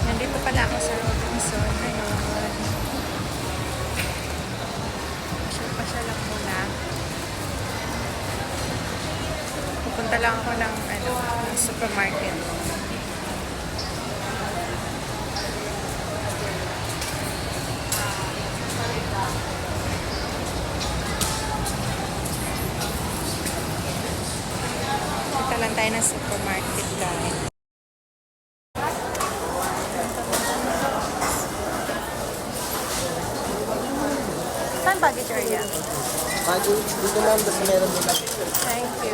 Nandito pala ako sa Robinson ngayon. Pasyal lang muna. Pupunta lang ako ng supermarket. Punta lang tayo ng supermarket, guys. Saan baggage area? Dito ma'am, kasi meron din. Thank you.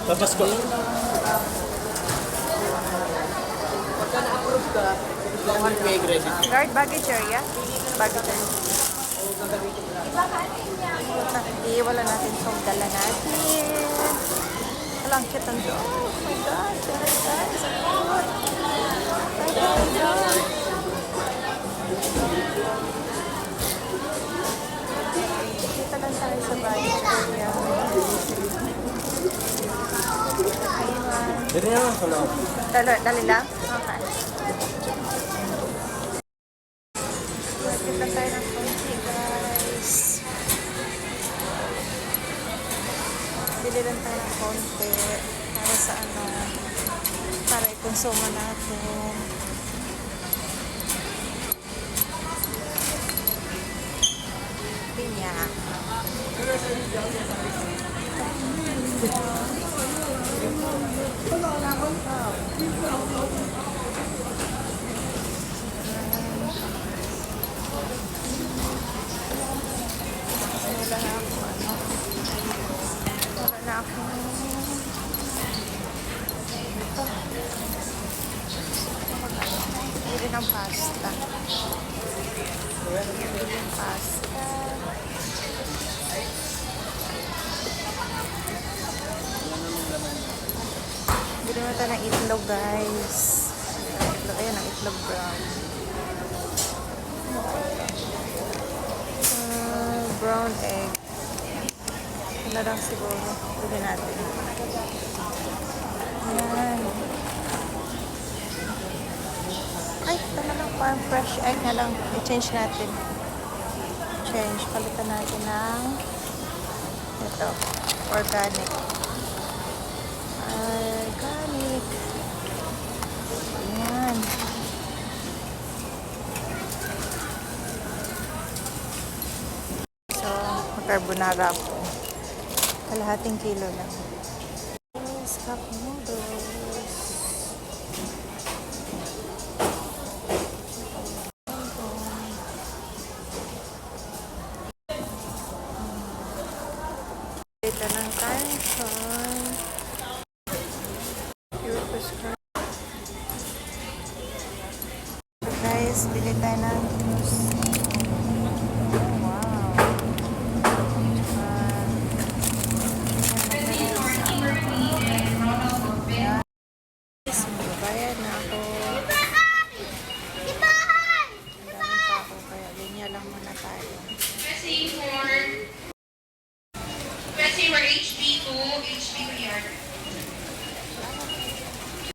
Babas ko. Pagka na-approve ka, kailangan may credit. Guard baggage area? Baggage area. Iiwala natin itong dala natin. Walang cute ang doon. Oh my God. Guys. My God. Dito lang tayo sa baggage area. Ayun. Dito na lang sa loob. Dali lang? Okay. Market lang tayo ng konti, guys. Bili lang tayo ng konti para sa para i-consume natin. Pinya. Wala na ako. Bili ng pasta. Bili ng pasta. Bili mo tayo ng itlog, guys. Ayan, ang itlog brown. Brown egg. Ano lang siguro. Bili natin. Ayan. Ay, ito na lang. Farm fresh egg na lang. I-change natin. Change. Palitan natin ng ito. Organic. Organic. Ayan. So, carbonara po. Kalahating kilo lang. Cup noodles. Ito ng Tyson. Guys, bili tayo ng